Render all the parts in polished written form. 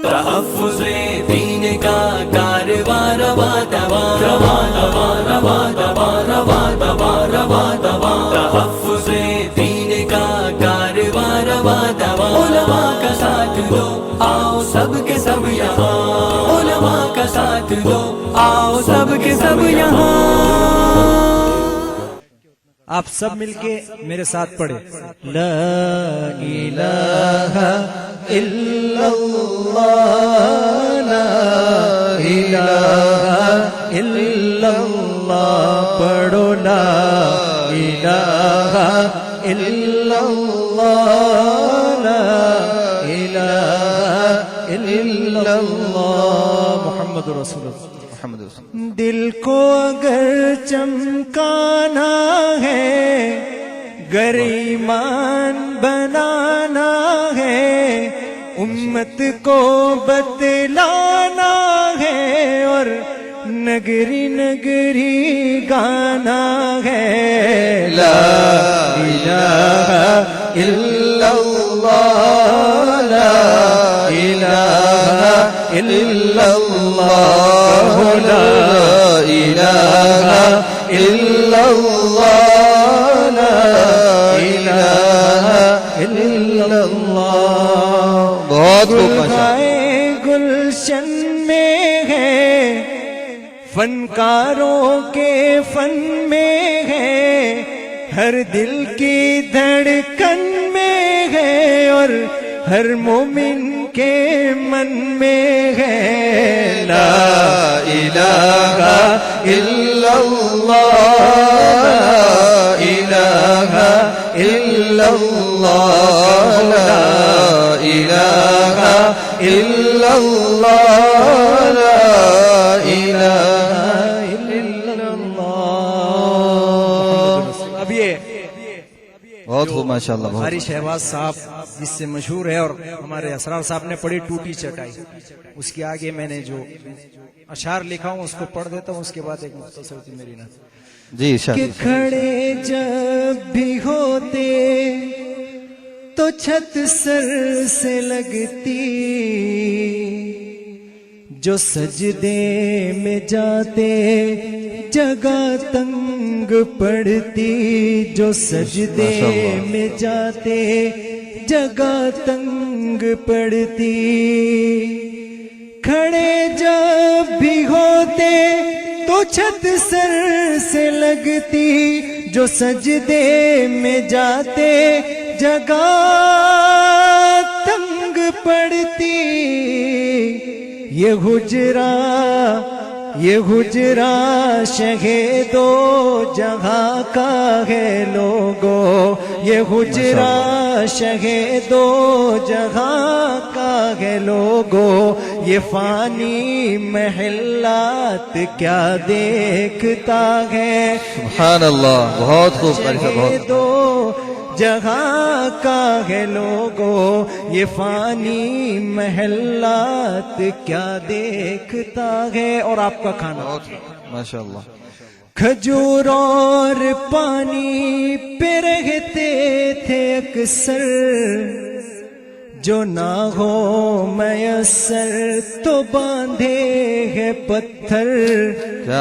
تحفظ دین کا کارواں رواں رواں رواں رواں رواں رواں رواں رواں رواں رواں تحفظ دین کا کارواں رواں رواں علماء کا ساتھ دو آؤ سب کے سب یہاں علماء کا ساتھ دو آؤ سب کے سب یہاں آپ سب مل کے میرے ساتھ پڑھیں لا الہ الا اللہ لا الہ الا اللہ پڑھو لا الہ الا اللہ لا الہ الا اللہ محمد رسول اللہ دل کو اگر چمکانا ہے گر ایمان بنانا ہے امت کو بتلانا ہے اور نگری نگری گانا ہے لا الہ الا اللہ لا الہ الا اللہ لا الہ الا اللہ لا الہ الا اللہ بہت گلشن میں ہے فنکاروں کے فن میں ہے ہر دل کی دھڑکن میں ہے اور ہر مومن کے من میں ہے لا الہ الا اللہ لا الہ الا اللہ لا الہ الا اللہ لا الہ الا اللہ اب یہ بہت خوب ماشاءاللہ ہماری شہباز صاحب جس سے مشہور ہے اور ہمارے اسرار صاحب نے پڑھی ٹوٹی چٹائی اس کے آگے میں نے جو اشعار لکھا ہوں اس کو پڑھ دیتا ہوں اس کے بعد ایک مختصر سی میری نعت جی ارشاد کہ کھڑے جب بھی ہوتے تو چھت سر سے لگتی جو سجدے میں جاتے جگہ تنگ پڑتی جو سجدے میں جاتے جگہ تنگ پڑتی کھڑے جب بھی ہوتے تو چھت سر سے لگتی جو سجدے میں جاتے جگہ تنگ پڑتی یہ حجرہ شہیدو جہاں کا ہے لوگو یہ حجرہ شہیدو جہاں کا ہے لوگو یہ فانی محلات کیا دیکھتا ہے سبحان اللہ بہت خوب شہیدو جہاں کا ہے لوگو یہ فانی محلات کیا دیکھتا ہے اور آپ کا کھانا ماشاءاللہ کھجور اور پانی پہ رہتے تھے اکثر جو نہ ہو میسر تو باندھے ہے پتھر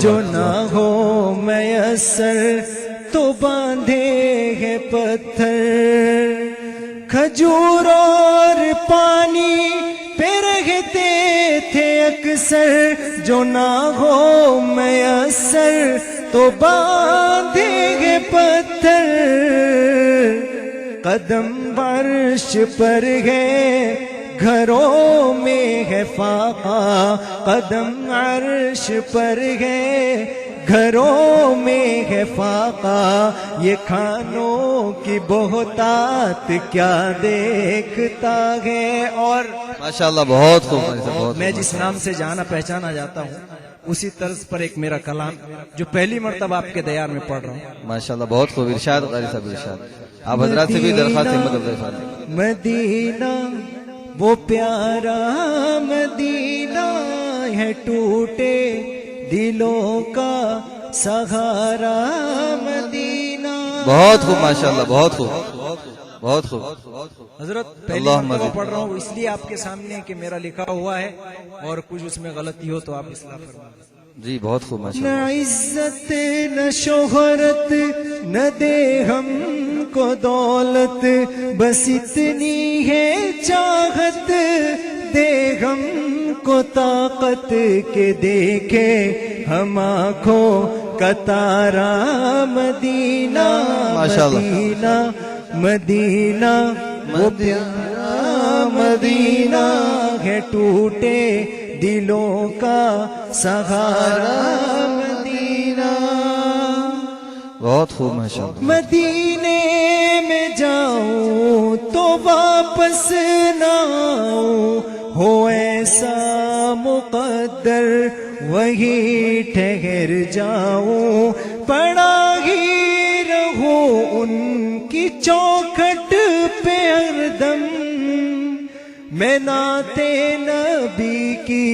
جو نہ ہو میسر تو باندھے ہے پتھر کھجور اور پانی پہ رہتے تھے اکثر جو نہ ہو میسر تو باندھے ہے پتھر قدم عرش پر ہے گھروں میں ہے فاقہ قدم عرش پر ہے گھروں میں ہے فاقہ یہ کھانوں کی بہتات کیا دیکھتا ہے اور ماشاءاللہ بہت خوب میں جس نام سے جانا پہچانا جاتا ہوں اسی طرز پر ایک میرا کلام جو پہلی مرتبہ آپ کے دیار میں پڑھ رہا ہوں ماشاءاللہ بہت خوب ارشاد قاری صاحب ارشاد آپ حضرات سے بھی درخواست مدینہ وہ پیارا مدینہ ہے ٹوٹے دلوں کا سہارا مدینہ بہت خوب ماشاءاللہ بہت خوب بہت خوب. حضرت پہلی اللہم مرتبہ زد. پڑھ رہا ہوں اس لیے آپ کے سامنے کہ میرا لکھا ہوا ہے اور کچھ اس میں غلطی ہو تو آپ اصلاح فرمائیں. جی بہت خوب ماشاء نہ اللہ. عزت نہ شہرت نہ دے ہم کو دولت، بس اتنی ہے چاہت دے ہم کو طاقت کے دیکھے ہم آنکھوں کا تارا مدینہ ماشاءاللہ. مدینہ مدینہ وہ پیارا مدینہ ہے ٹوٹے دلوں کا سہارا مدینہ. بہت خوب ماشاء اللہ. مدینے میں جاؤں تو واپس نہ آؤں، ہو ایسا مقدر وہی ٹھہر جاؤں، پڑا ہی رہوں ان کی چوکھٹ پہ ہردم، میں نعت نبی کی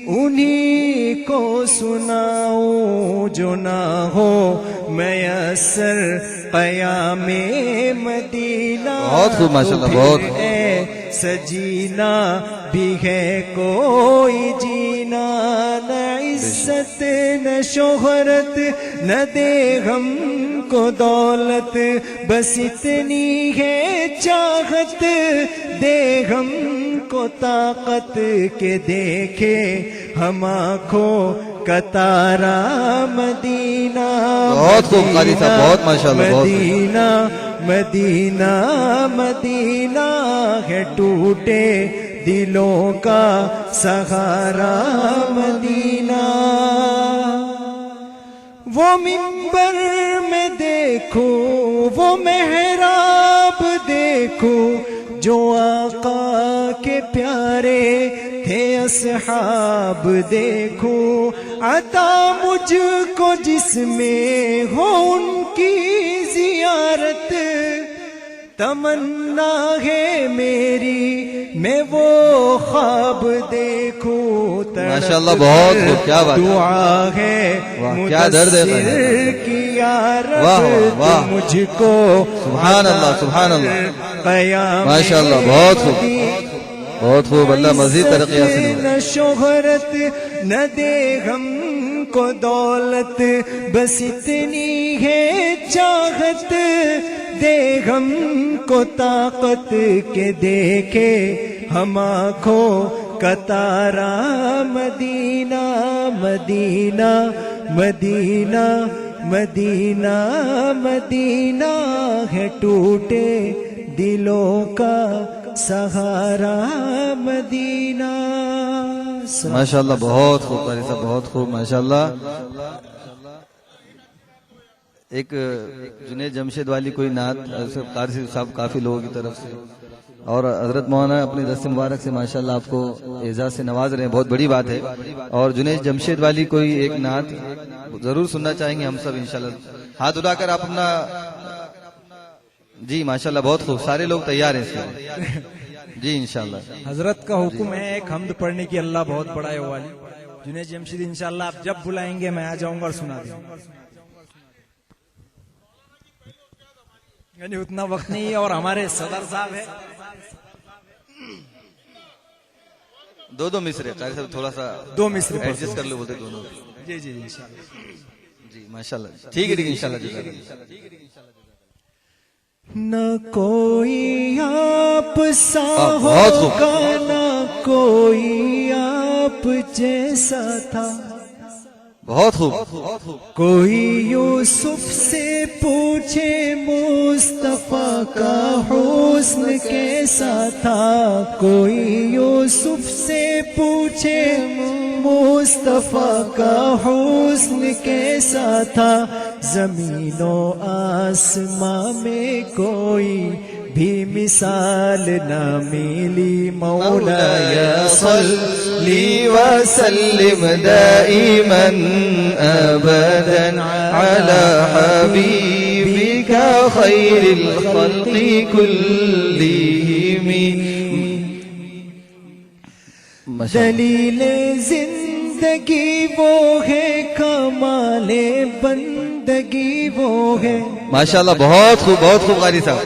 انہی کو سناؤں، جو نہ ہو میسر قیام مدینہ. بہت خوب ماشاءاللہ. بہت اے سجینا بھی ہے کوئی جینا، نہ عزت نہ شہرت نہ دے ہم کو دولت، بس اتنی ہے چاہت دے ہم کو طاقت کے دیکھے ہم آنکھوں کا تارا مدینہ. بہت خوب قاری صاحب. بہت ماشاءاللہ. بہت خوب. مدینہ مدینہ مدینہ ہے ٹوٹے دلوں کا سہارا مدینہ. وہ منبر میں دیکھو وہ محراب دیکھو، جو آقا کے پیارے تھے اصحاب دیکھو، عطا مجھ کو جس میں ہو ان کی زیارت، تمنا ہے میری میں وہ خواب دیکھوں. ماشاءاللہ. بہت خوب. کیا بات. دعا ہے واہ کیا درد ہے. مدثر کی یا رب، واہ واہ. مجھ کو سبحان اللہ سبحان اللہ. قیام ماشاءاللہ. بہت خوب بہت خوب. اللہ مزید ترقی حاصل. نہ شہرت نہ دے ہم کو دولت، بس اتنی ہے چاہت دے ہم کو طاقت کے دیکھے ہم آنکھوں کا تارا مدینہ. مدینہ مدینہ مدینہ مدینہ ہے ٹوٹے دلوں کا سہارا مدینہ. ماشاءاللہ. بہت خوب قاری صاحب. بہت خوب ماشاءاللہ. ایک جنید جمشید والی کوئی نعت قاری صاحب کافی لوگوں کی طرف سے، اور حضرت مولانا اپنے دست مبارک سے ماشاءاللہ آپ کو اعزاز سے نواز رہے ہیں، بہت بڑی بات ہے. اور جنید جمشید والی کوئی ایک نعت ضرور سننا چاہیں گے ہم سب انشاءاللہ. ہاتھ اٹھا کر آپ اپنا. جی ماشاءاللہ. بہت خوب. سارے لوگ تیار ہیں اس کے. جی انشاءاللہ. حضرت کا حکم ہے ایک حمد پڑھنے کی، اللہ بہت بڑا ہے. والی جنید جمشید انشاءاللہ آپ جب بلائیں گے میں آ جاؤں گا اور سنا دوں گا. یعنی اتنا وقت نہیں ہے، اور ہمارے صدر صاحب ہے. دو مصرے قاری صاحب تھوڑا سا 2 مصرے ایڈجسٹ کر لو بولتے دونوں. جی جی انشاءاللہ. جی ماشاءاللہ. ٹھیک ہے ٹھیک ہے انشاءاللہ. نہ کوئی آپ سا بہت خوب. ہوگا نہ کوئی آپ جیسا تھا، بہت خوب. کوئی یوسف سے پوچھے مصطفیٰ کا حسن کیسا تھا، کوئی یوسف سے پوچھے مصطفیٰ کا حسن کیسا تھا، زمین و آسمان میں کوئی بھی مثال نہ ملی، مولا صلی وسلم دائما ابدا على حبيبك خير الخلق كلهم. دلیل زندگی وہ ہے، کمال بندگی وہ ہے. ماشاءاللہ. بہت خوب بہت خوب قاری صاحب.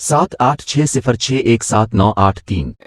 7860617983।